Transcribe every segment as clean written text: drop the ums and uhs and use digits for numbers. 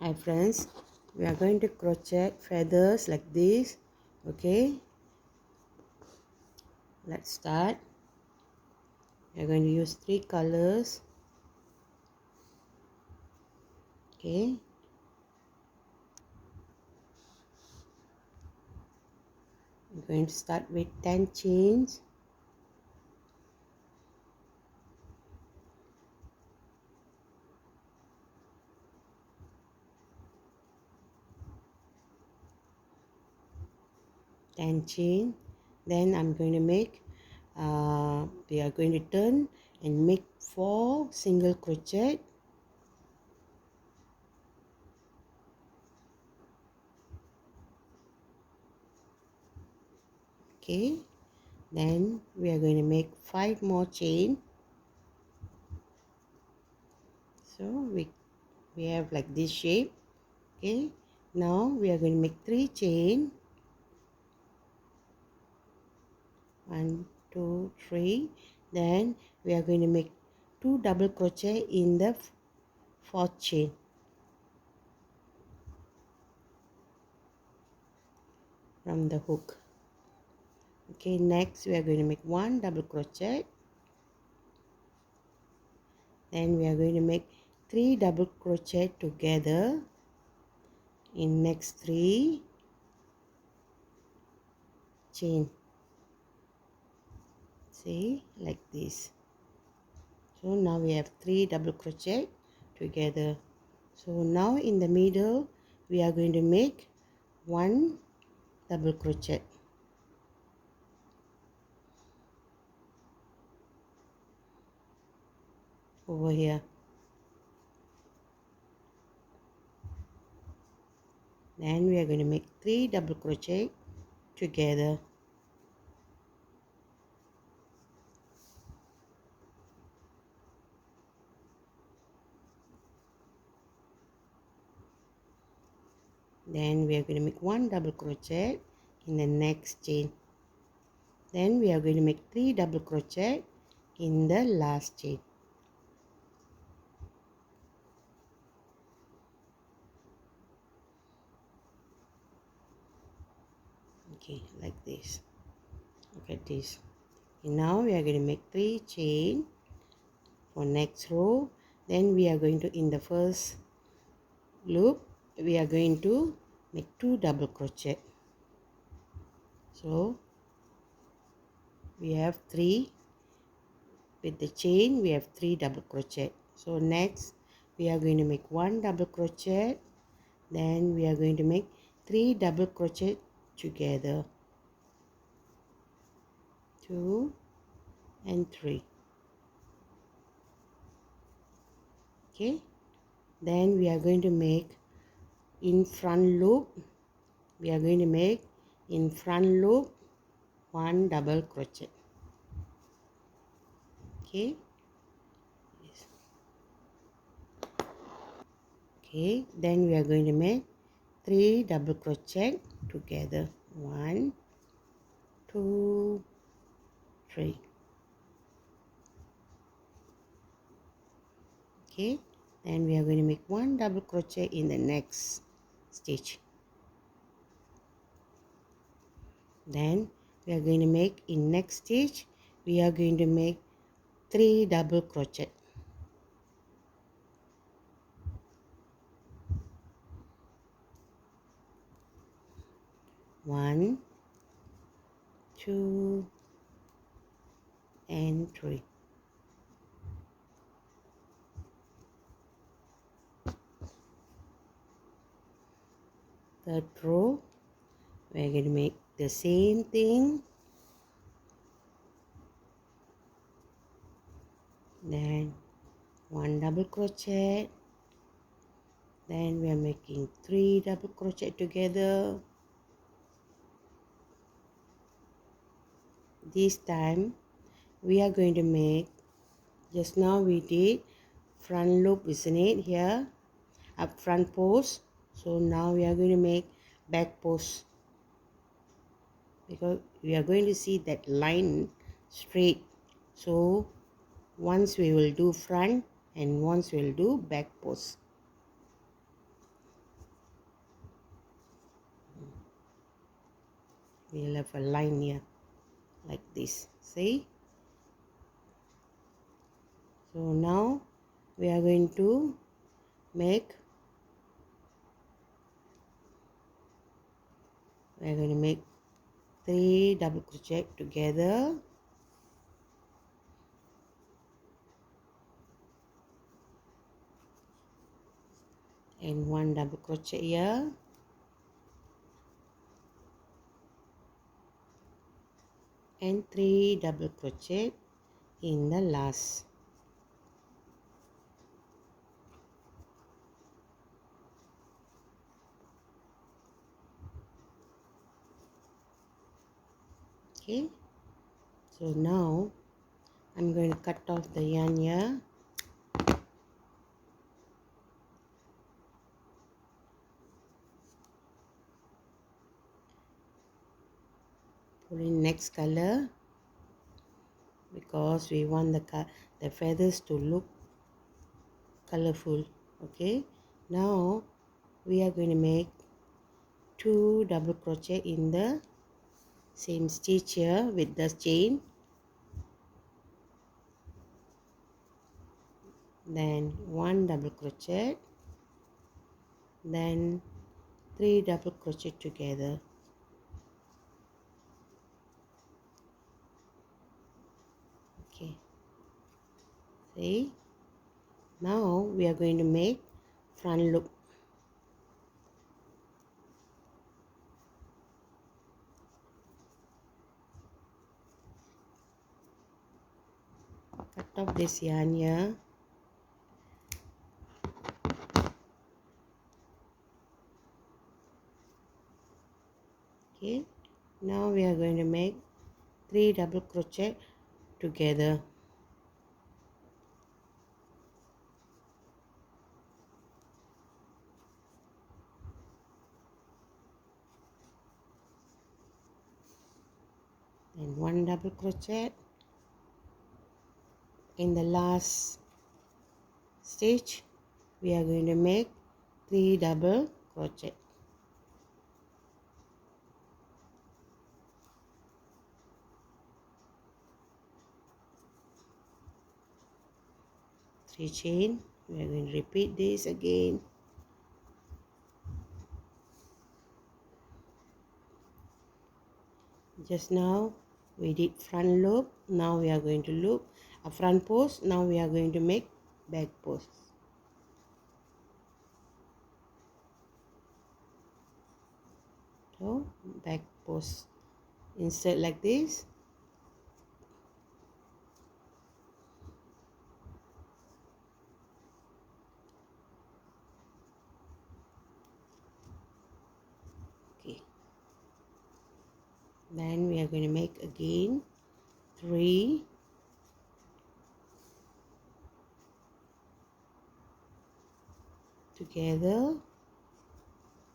Hi friends, we are going to crochet feathers like this. Okay, let's start. We are going to use 3 colors. Okay, we're going to start with 10 chains. Then I'm going to make we are going to turn and make 4 single crochet. Okay, then we are going to make 5 more chain. So we have like this shape. Okay, now we are going to make 3 chain. 1 2 3. Then we are going to make 2 double crochet in the 4th chain. From the hook. Okay, next we are going to make 1 double crochet. Then we are going to make 3 double crochet together in next 3 chain. See, like this. So now we have 3 double crochet together. So now in the middle we are going to make 1 double crochet. Over here. Then we are going to make 3 double crochet together. Then we are going to make 1 double crochet in the next chain. Then we are going to make 3 double crochet in the last chain. Okay, like this. Look at this. And now we are going to make 3 chain for next row. Then we are going to, in the first loop, we are going to make 2 double crochet. So we have 3. With the chain we have 3 double crochet. So next we are going to make 1 double crochet. Then we are going to make 3 double crochet together. 2 and 3. Okay, then we are going to make in front loop, we are going to make in front loop 1 double crochet. Okay, okay, then we are going to make 3 double crochet together. 1 2 3. Okay, then we are going to make 1 double crochet in the next stitch. Then we are going to make in next stitch we are going to make 3 double crochet. 1 2 and 3. Third row we are going to make the same thing. Then 1 double crochet. Then we are making 3 double crochet together. This time we are going to make, just now we did front loop, isn't it, here, up front post. So now we are going to make back post, because we are going to see that line straight. So once we will do front and once we will do back post. we'll have a line here like this. See? So now we are going to make 3 double crochet together, and 1 double crochet here, and 3 double crochet in the last. Okay, so now I'm going to cut off the yarn here. Put in next color because we want the feathers to look colorful. Okay, now we are going to make 2 double crochet in the same stitch here with the chain, then 1 double crochet, then 3 double crochet together. Okay, see, now we are going to make front loop. Cut off this yarn here. Okay, now we are going to make 3 double crochet together. Then 1 double crochet in the last stitch. We are going to make 3 double crochet. Three chain. We are going to repeat this again. Just now we did front loop. Now we are going to loop a front post. Now we are going to make back post. So back post, insert like this. Okay, then we are going to make again 3 together,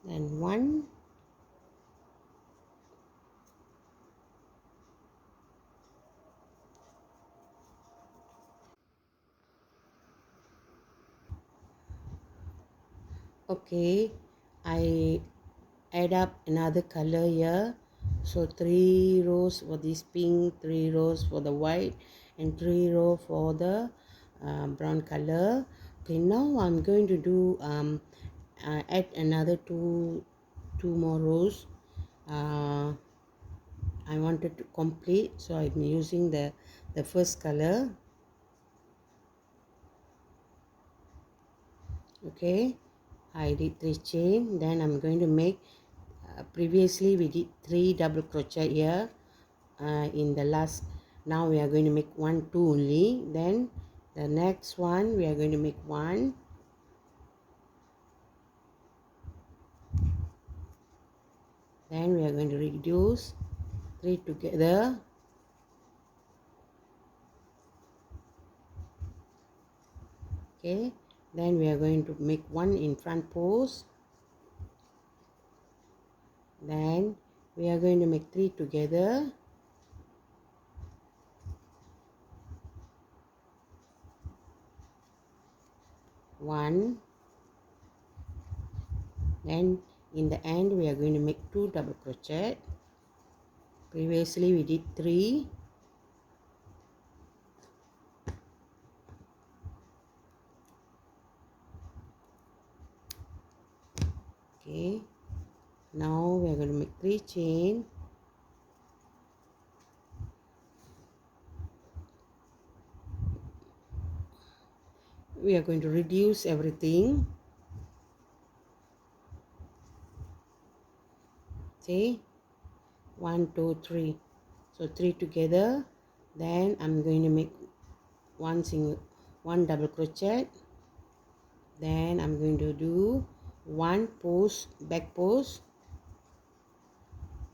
then 1, okay, I add up another color here. So 3 rows for this pink, 3 rows for the white, and 3 rows for the brown color. Okay, now I'm going to do add another two more rows. I wanted to complete, so I'm using the first color. Okay, I did 3 chain, then I'm going to make previously we did 3 double crochet here in the last. Now we are going to make 1 2 only. Then the next one we are going to make 1, then we are going to reduce 3 together, okay, then we are going to make 1 in front post, then we are going to make 3 together, one, then in the end we are going to make 2 double crochet, Previously we did 3. Okay, now we are going to make 3 chain. We are going to reduce everything. See, 1 2 3, so 3 together. Then I'm going to make one double crochet. Then I'm going to do one post, back post,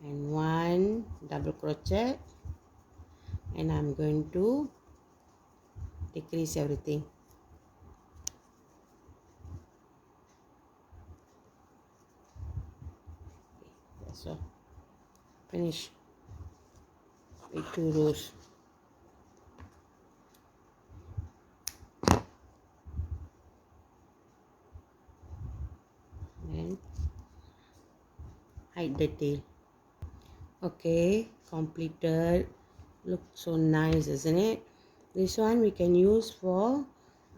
and one double crochet, and I'm going to decrease everything. That's all. Finish with 2 rows. And hide the tail. Okay, completed. Look so nice, isn't it? This one we can use for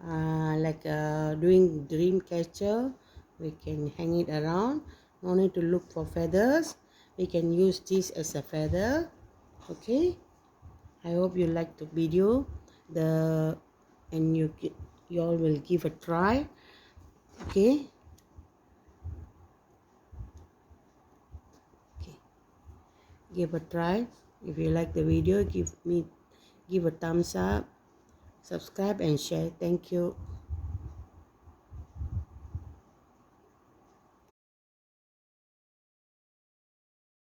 doing dream catcher. We can hang it around. No need to look for feathers. We can use this as a feather. Okay, I hope you like the video. And you all will give a try. Okay. Give a try. If you like the video, give a thumbs up, subscribe and share. Thank you.